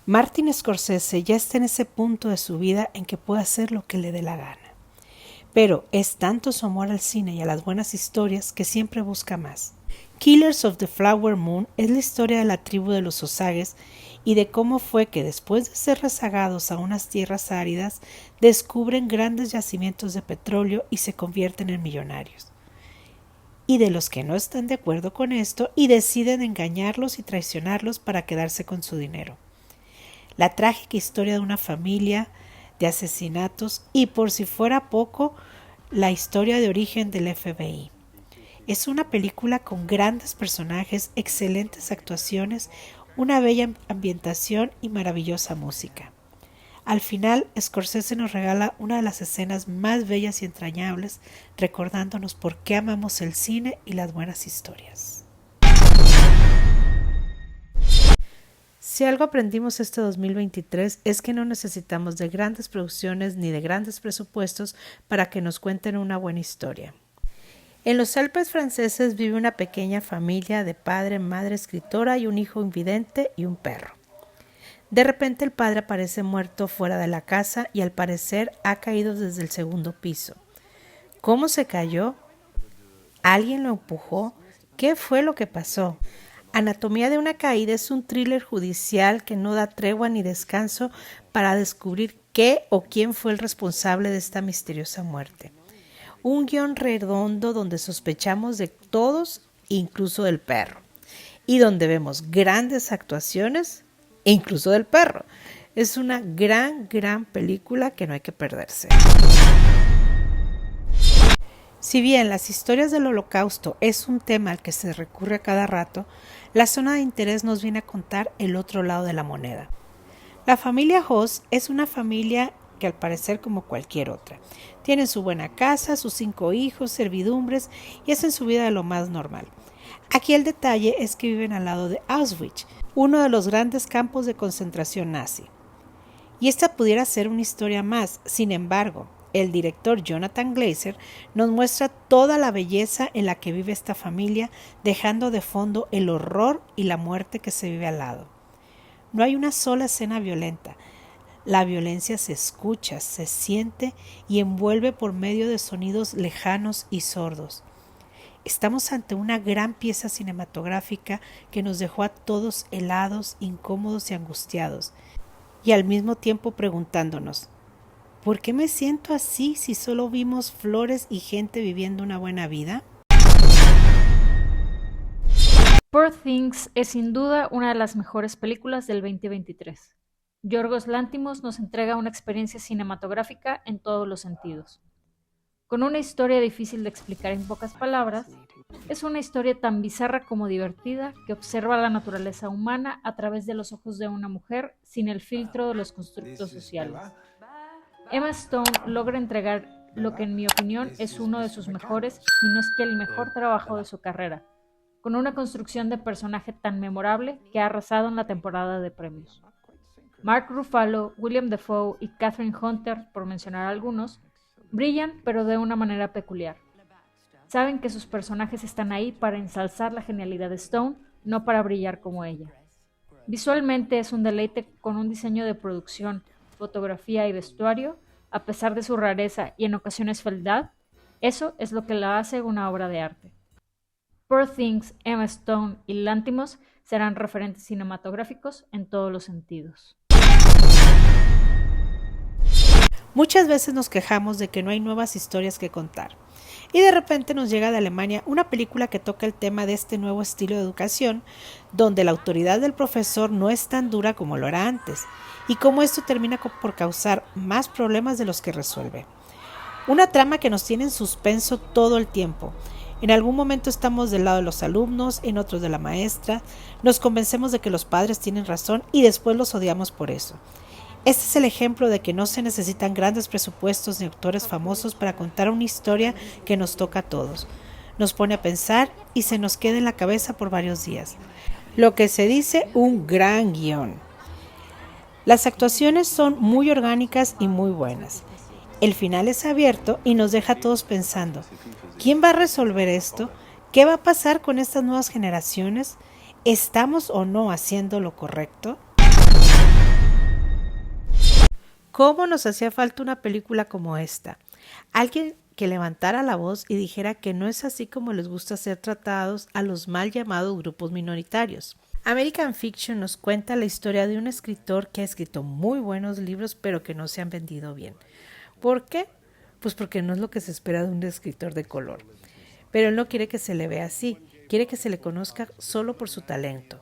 Martin Scorsese ya está en ese punto de su vida en que puede hacer lo que le dé la gana. Pero es tanto su amor al cine y a las buenas historias que siempre busca más. Killers of the Flower Moon es la historia de la tribu de los Osages y de cómo fue que después de ser rezagados a unas tierras áridas, descubren grandes yacimientos de petróleo y se convierten en millonarios. Y de los que no están de acuerdo con esto y deciden engañarlos y traicionarlos para quedarse con su dinero. La trágica historia de una familia, de asesinatos y, por si fuera poco, la historia de origen del FBI. Es una película con grandes personajes, excelentes actuaciones, una bella ambientación y maravillosa música. Al final, Scorsese nos regala una de las escenas más bellas y entrañables, recordándonos por qué amamos el cine y las buenas historias. Si algo aprendimos este 2023 es que no necesitamos de grandes producciones ni de grandes presupuestos para que nos cuenten una buena historia. En los Alpes franceses vive una pequeña familia de padre, madre, escritora y un hijo invidente y un perro. De repente el padre aparece muerto fuera de la casa y al parecer ha caído desde el segundo piso. ¿Cómo se cayó? ¿Alguien lo empujó? ¿Qué fue lo que pasó? Anatomía de una caída es un thriller judicial que no da tregua ni descanso para descubrir qué o quién fue el responsable de esta misteriosa muerte. Un guión redondo donde sospechamos de todos, incluso del perro, y donde vemos grandes actuaciones, incluso del perro. Es una gran película que no hay que perderse. Si bien las historias del Holocausto es un tema al que se recurre a cada rato, la zona de interés nos viene a contar el otro lado de la moneda. La familia Hoss es una familia que al parecer como cualquier otra. Tienen su buena casa, sus 5 hijos, servidumbres y hacen su vida de lo más normal. Aquí el detalle es que viven al lado de Auschwitz, uno de los grandes campos de concentración nazi. Y esta pudiera ser una historia más, sin embargo, el director Jonathan Glazer nos muestra toda la belleza en la que vive esta familia, dejando de fondo el horror y la muerte que se vive al lado. No hay una sola escena violenta. La violencia se escucha, se siente y envuelve por medio de sonidos lejanos y sordos. Estamos ante una gran pieza cinematográfica que nos dejó a todos helados, incómodos y angustiados, y al mismo tiempo preguntándonos, ¿por qué me siento así si solo vimos flores y gente viviendo una buena vida? Poor Things es sin duda una de las mejores películas del 2023. Yorgos Lanthimos nos entrega una experiencia cinematográfica en todos los sentidos. Con una historia difícil de explicar en pocas palabras, es una historia tan bizarra como divertida que observa la naturaleza humana a través de los ojos de una mujer sin el filtro de los constructos sociales. Emma Stone logra entregar lo que en mi opinión es uno de sus mejores, si no es que el mejor trabajo de su carrera, con una construcción de personaje tan memorable que ha arrasado en la temporada de premios. Mark Ruffalo, William Dafoe y Kathryn Hunter, por mencionar algunos, brillan pero de una manera peculiar. Saben que sus personajes están ahí para ensalzar la genialidad de Stone, no para brillar como ella. Visualmente es un deleite con un diseño de producción, fotografía y vestuario, a pesar de su rareza y en ocasiones fealdad, eso es lo que la hace una obra de arte. Poor Things, Emma Stone y Lanthimos serán referentes cinematográficos en todos los sentidos. Muchas veces nos quejamos de que no hay nuevas historias que contar. Y de repente nos llega de Alemania una película que toca el tema de este nuevo estilo de educación, donde la autoridad del profesor no es tan dura como lo era antes, y cómo esto termina por causar más problemas de los que resuelve. Una trama que nos tiene en suspenso todo el tiempo. En algún momento estamos del lado de los alumnos, en otros de la maestra, nos convencemos de que los padres tienen razón y después los odiamos por eso. Este es el ejemplo de que no se necesitan grandes presupuestos ni actores famosos para contar una historia que nos toca a todos. Nos pone a pensar y se nos queda en la cabeza por varios días. Lo que se dice, un gran guión. Las actuaciones son muy orgánicas y muy buenas. El final es abierto y nos deja a todos pensando, ¿quién va a resolver esto? ¿Qué va a pasar con estas nuevas generaciones? ¿Estamos o no haciendo lo correcto? ¿Cómo nos hacía falta una película como esta? Alguien que levantara la voz y dijera que no es así como les gusta ser tratados a los mal llamados grupos minoritarios. American Fiction nos cuenta la historia de un escritor que ha escrito muy buenos libros pero que no se han vendido bien. ¿Por qué? Pues porque no es lo que se espera de un escritor de color. Pero él no quiere que se le vea así, quiere que se le conozca solo por su talento.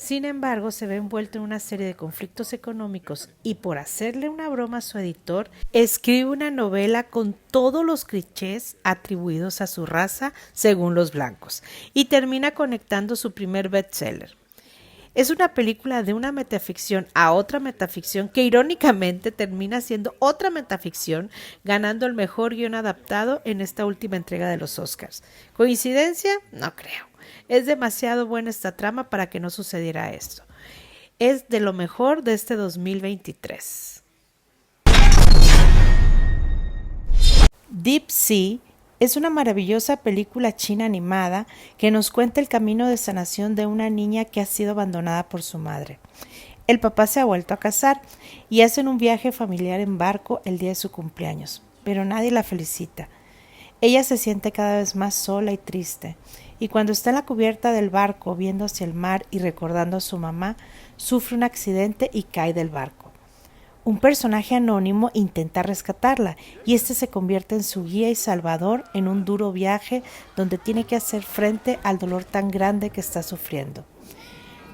Sin embargo, se ve envuelto en una serie de conflictos económicos y por hacerle una broma a su editor, escribe una novela con todos los clichés atribuidos a su raza según los blancos y termina conectando su primer bestseller. Es una película de una metaficción a otra metaficción que irónicamente termina siendo otra metaficción, ganando el mejor guión adaptado en esta última entrega de los Oscars. ¿Coincidencia? No creo. Es demasiado buena esta trama para que no sucediera esto. Es de lo mejor de este 2023. Deep Sea es una maravillosa película china animada que nos cuenta el camino de sanación de una niña que ha sido abandonada por su madre. El papá se ha vuelto a casar y hacen un viaje familiar en barco el día de su cumpleaños, pero nadie la felicita. Ella se siente cada vez más sola y triste, y cuando está en la cubierta del barco viendo hacia el mar y recordando a su mamá, sufre un accidente y cae del barco. Un personaje anónimo intenta rescatarla y este se convierte en su guía y salvador en un duro viaje donde tiene que hacer frente al dolor tan grande que está sufriendo.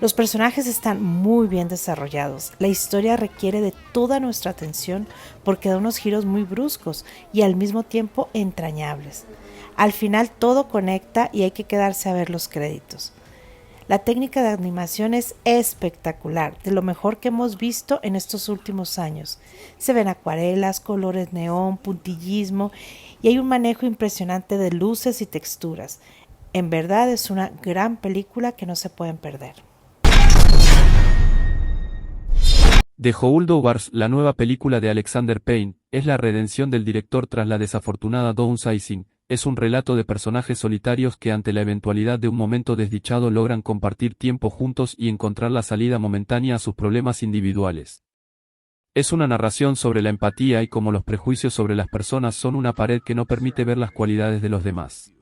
Los personajes están muy bien desarrollados, la historia requiere de toda nuestra atención porque da unos giros muy bruscos y al mismo tiempo entrañables. Al final todo conecta y hay que quedarse a ver los créditos. La técnica de animación es espectacular, de lo mejor que hemos visto en estos últimos años. Se ven acuarelas, colores neón, puntillismo y hay un manejo impresionante de luces y texturas. En verdad es una gran película que no se pueden perder. The Holdovers, la nueva película de Alexander Payne, es la redención del director tras la desafortunada Downsizing. Es un relato de personajes solitarios que ante la eventualidad de un momento desdichado logran compartir tiempo juntos y encontrar la salida momentánea a sus problemas individuales. Es una narración sobre la empatía y cómo los prejuicios sobre las personas son una pared que no permite ver las cualidades de los demás.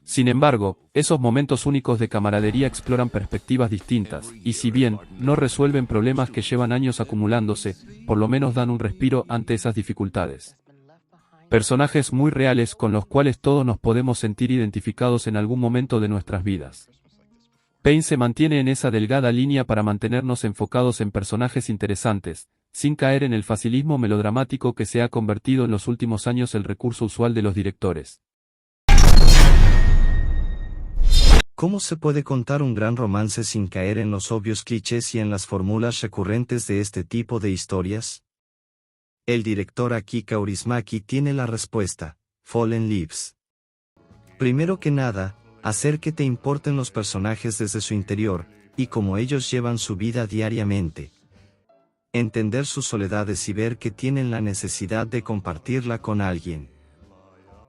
Sin embargo, esos momentos únicos de camaradería exploran perspectivas distintas, y si bien no resuelven problemas que llevan años acumulándose, por lo menos dan un respiro ante esas dificultades. Personajes muy reales con los cuales todos nos podemos sentir identificados en algún momento de nuestras vidas. Payne se mantiene en esa delgada línea para mantenernos enfocados en personajes interesantes, sin caer en el facilismo melodramático que se ha convertido en los últimos años el recurso usual de los directores. ¿Cómo se puede contar un gran romance sin caer en los obvios clichés y en las fórmulas recurrentes de este tipo de historias? El director Aki Kaurismäki tiene la respuesta: Fallen Leaves. Primero que nada, hacer que te importen los personajes desde su interior, y cómo ellos llevan su vida diariamente. Entender sus soledades y ver que tienen la necesidad de compartirla con alguien.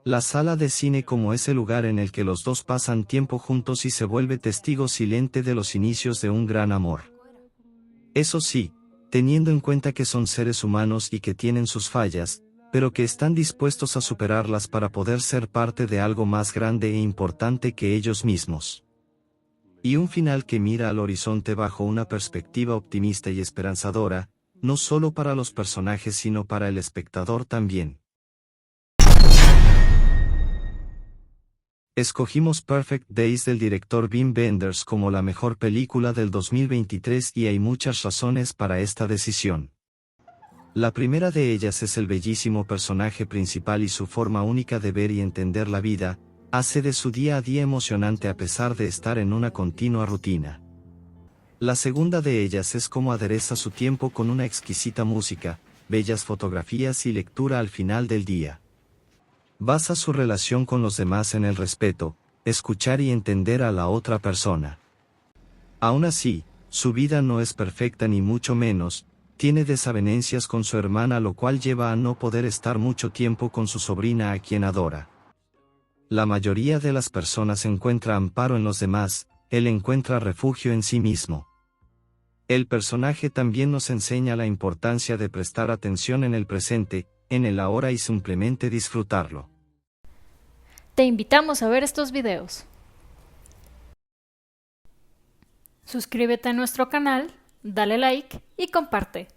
La sala de cine como ese lugar en el que los dos pasan tiempo juntos y se vuelve testigo silente de los inicios de un gran amor. Eso sí, teniendo en cuenta que son seres humanos y que tienen sus fallas, pero que están dispuestos a superarlas para poder ser parte de algo más grande e importante que ellos mismos. Y un final que mira al horizonte bajo una perspectiva optimista y esperanzadora, no solo para los personajes sino para el espectador también. Escogimos Perfect Days del director Wim Wenders como la mejor película del 2023 y hay muchas razones para esta decisión. La primera de ellas es el bellísimo personaje principal y su forma única de ver y entender la vida, hace de su día a día emocionante a pesar de estar en una continua rutina. La segunda de ellas es cómo adereza su tiempo con una exquisita música, bellas fotografías y lectura al final del día. Basa su relación con los demás en el respeto, escuchar y entender a la otra persona. Aún así, su vida no es perfecta ni mucho menos, tiene desavenencias con su hermana lo cual lleva a no poder estar mucho tiempo con su sobrina a quien adora. La mayoría de las personas encuentra amparo en los demás, él encuentra refugio en sí mismo. El personaje también nos enseña la importancia de prestar atención en el presente, en el ahora y simplemente disfrutarlo. Te invitamos a ver estos videos. Suscríbete a nuestro canal, dale like y comparte.